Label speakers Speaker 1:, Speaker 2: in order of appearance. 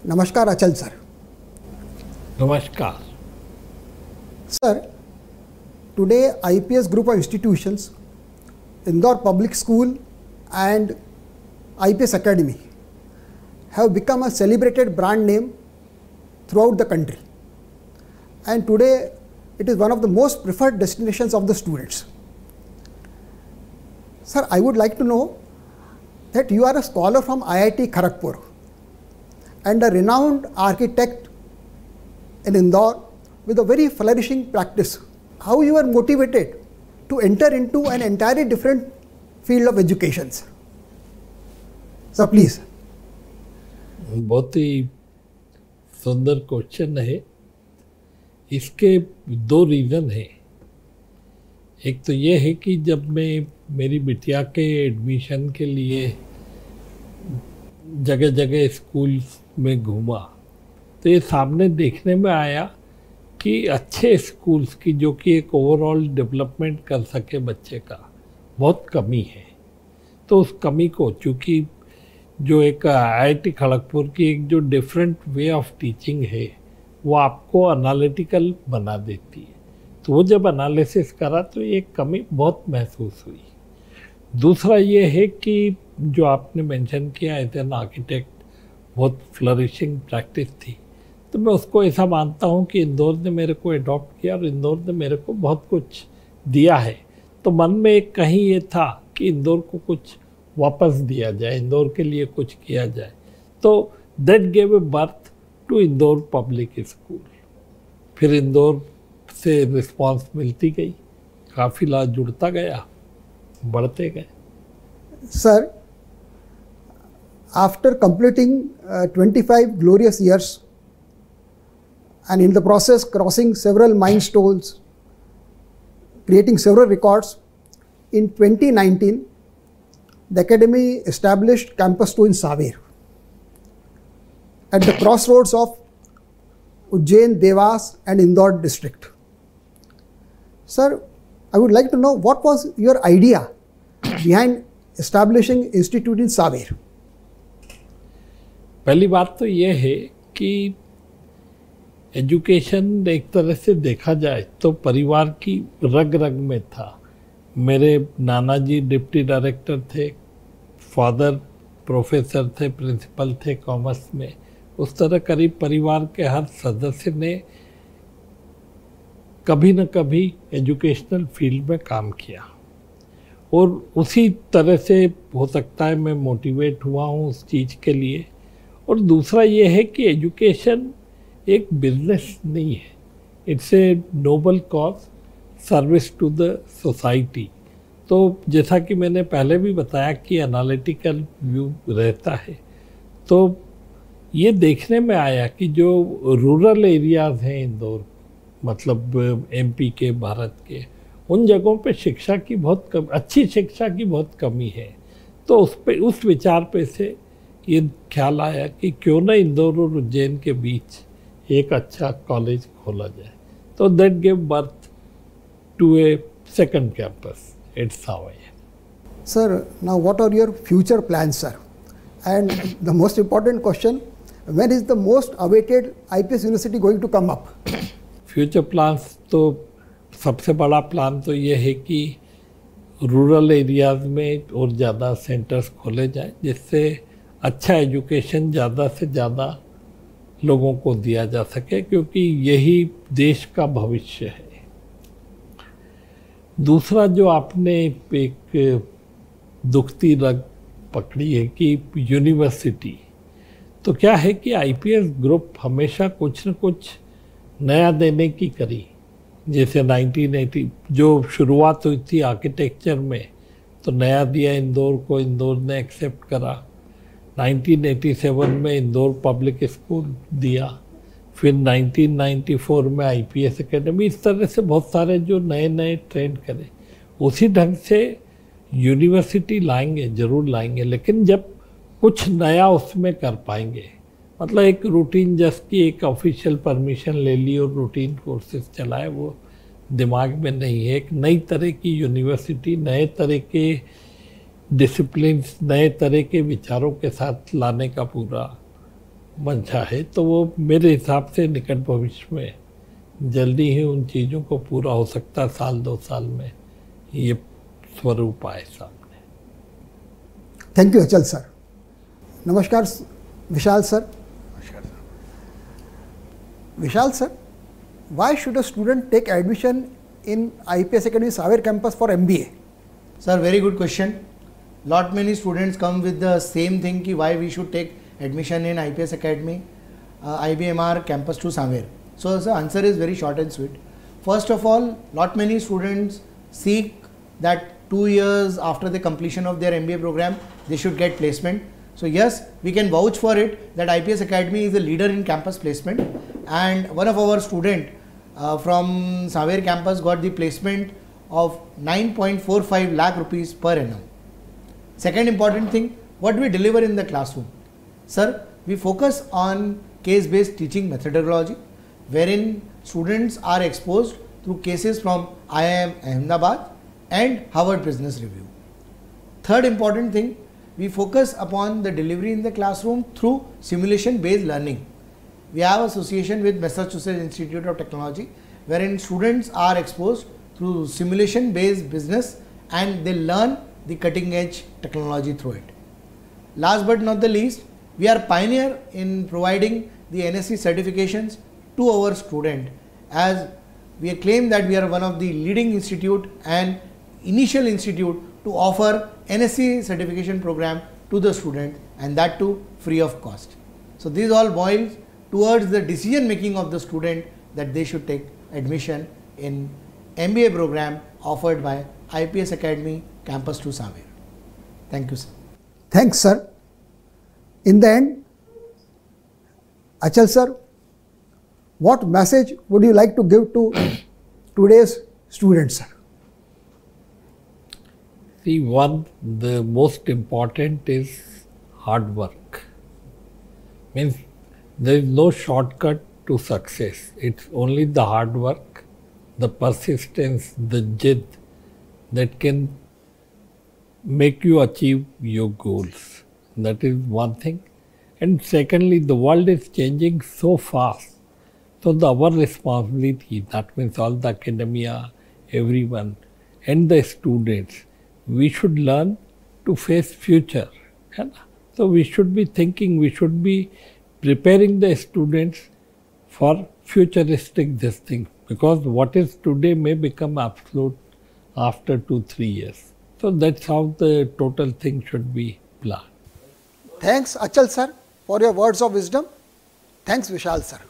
Speaker 1: नमस्कार अचल सर।
Speaker 2: नमस्कार
Speaker 1: sir, today IPS group of institutions, Indore Public School and IPS Academy have become a celebrated brand name throughout the country, and today it is one of the most preferred destinations of the students. Sir, I would like to know that you are a scholar from IIT Kharagpur and a renowned architect in Indore with a very flourishing practice. How you are motivated to enter into an entirely different field of education, sir? Sir, please.
Speaker 2: बहुत ही सुंदर question है। इसके दो reason हैं। एक तो ये है कि जब मैं मेरी बिटिया के एडमिशन के लिए जगह जगह स्कूल में घूमा तो ये सामने देखने में आया कि अच्छे स्कूल्स की जो कि एक ओवरऑल डेवलपमेंट कर सके बच्चे का बहुत कमी है। तो उस कमी को चूँकि जो एक IIT खड़गपुर की एक जो डिफरेंट वे ऑफ टीचिंग है वो आपको एनालिटिकल बना देती है, तो वो जब एनालिसिस करा तो ये कमी बहुत महसूस हुई। दूसरा ये है कि जो आपने मेंशन किया एज एन आर्किटेक्ट बहुत फ्लरिशिंग प्रैक्टिस थी, तो मैं उसको ऐसा मानता हूँ कि इंदौर ने मेरे को अडॉप्ट किया और इंदौर ने मेरे को बहुत कुछ दिया है। तो मन में एक कहीं ये था कि इंदौर को कुछ वापस दिया जाए, इंदौर के लिए कुछ किया जाए। तो that gave a birth to Indore public school. फिर इंदौर से रिस्पांस मिलती गई, काफिला जुड़ता गया, बढ़ते गए।
Speaker 1: Sir, after completing 25 glorious years and in the process crossing several milestones, creating several records, in 2019 the academy established Campus 2 in Saver at the crossroads of Ujjain, Devas and Indore district. Sir, I would like to know what was your idea behind establishing institute in Saver?
Speaker 2: पहली बात तो ये है कि education एक तरह से देखा जाए तो परिवार की रग रग में था। मेरे नाना जी डिप्टी डायरेक्टर थे, फादर प्रोफेसर थे, प्रिंसिपल थे कॉमर्स में। उस तरह करीब परिवार के हर सदस्य ने कभी न कभी एजुकेशनल फील्ड में काम किया और उसी तरह से हो सकता है मैं मोटिवेट हुआ हूँ उस चीज़ के लिए। और दूसरा ये है कि एजुकेशन एक बिजनेस नहीं है, it's a noble cause, service to the society. तो जैसा कि मैंने पहले भी बताया कि एनालिटिकल व्यू रहता है, तो ये देखने में आया कि जो रूरल एरियाज़ हैं इंदौर, मतलब MP के, भारत के, उन जगहों पे शिक्षा की बहुत अच्छी शिक्षा की बहुत कमी है। तो उस विचार पे से ये ख्याल आया कि क्यों ना इंदौर और उज्जैन के बीच एक अच्छा कॉलेज खोला जाए। तो that give birth to a second campus at Sanwer.
Speaker 1: Sir, now what are your future plans, sir? And the most important question, when is the most awaited IPS university going to come up?
Speaker 2: Future plans तो सबसे बड़ा plan तो ये है कि rural areas में और ज़्यादा सेंटर्स खोले जाएं जिससे अच्छा एजुकेशन ज़्यादा से ज़्यादा लोगों को दिया जा सके, क्योंकि यही देश का भविष्य है। दूसरा जो आपने एक दुखती रग पकड़ी है कि यूनिवर्सिटी, तो क्या है कि IPS ग्रुप हमेशा कुछ न कुछ नया देने की करी। जैसे 1980 जो शुरुआत हुई थी आर्किटेक्चर में, तो नया दिया इंदौर को, इंदौर ने एक्सेप्ट करा। 1987 में इंदौर पब्लिक स्कूल दिया, फिर 1994 में IPS एकेडमी। इस तरह से बहुत सारे जो नए नए ट्रेंड करे, उसी ढंग से यूनिवर्सिटी लाएंगे, ज़रूर लाएंगे, लेकिन जब कुछ नया उसमें कर पाएंगे। मतलब एक रूटीन जस्ट की एक ऑफिशियल परमिशन ले ली और रूटीन कोर्सेज चलाए, वो दिमाग में नहीं है। एक नई तरह की यूनिवर्सिटी, नए तरह के डिसिप्लिन, नए तरह के विचारों के साथ लाने का पूरा मंशा है, तो वो मेरे हिसाब से निकट भविष्य में जल्दी ही उन चीज़ों को पूरा हो सकता है, साल 2 साल में ये स्वरूप आए सामने।
Speaker 1: थैंक यू अचल सर। नमस्कार विशाल सर।
Speaker 3: नमस्कार sir.
Speaker 1: Vishal sir, why should a student take admission in IPS Academy Saver campus for MBA?
Speaker 3: Sir, very good question. Lot many students come with the same thing ki why we should take admission in IPS Academy, IBMR campus to Saver. So the answer is very short and sweet. First of all, lot many students seek that 2 years after the completion of their MBA program, they should get placement. So yes, we can vouch for it that IPS Academy is a leader in campus placement, and one of our student from Saver campus got the placement of 9.45 lakh rupees per annum. Second important thing, what we deliver in the classroom. Sir, we focus on case-based teaching methodology, wherein students are exposed through cases from IIM Ahmedabad and Harvard Business Review. Third important thing, we focus upon the delivery in the classroom through simulation-based learning. We have association with Massachusetts Institute of Technology, wherein students are exposed through simulation-based business and they learn the cutting-edge technology through it. Last but not the least, we are pioneer in providing the NSE certifications to our student, as we claim that we are one of the leading institute and initial institute to offer NSE certification program to the student, and that too free of cost. So these all boils towards the decision making of the student that they should take admission in MBA program offered by IPS Academy campus to Saver. Thank you, sir.
Speaker 1: Thanks, sir. In the end, Achal sir, what message would you like to give to today's students, sir?
Speaker 2: See, the most important is hard work. Means there is no shortcut to success. It's only the hard work, the persistence, the jid that can make you achieve your goals. That is one thing. And secondly, the world is changing so fast. So our responsibility, that means all the academia, everyone, and the students, we should learn to face future. So we should be thinking, we should be preparing the students for futuristic this thing, because what is today may become absolute after 2-3 years. So that's how the total thing should be planned.
Speaker 1: Thanks, Achal sir, for your words of wisdom. Thanks, Vishal sir.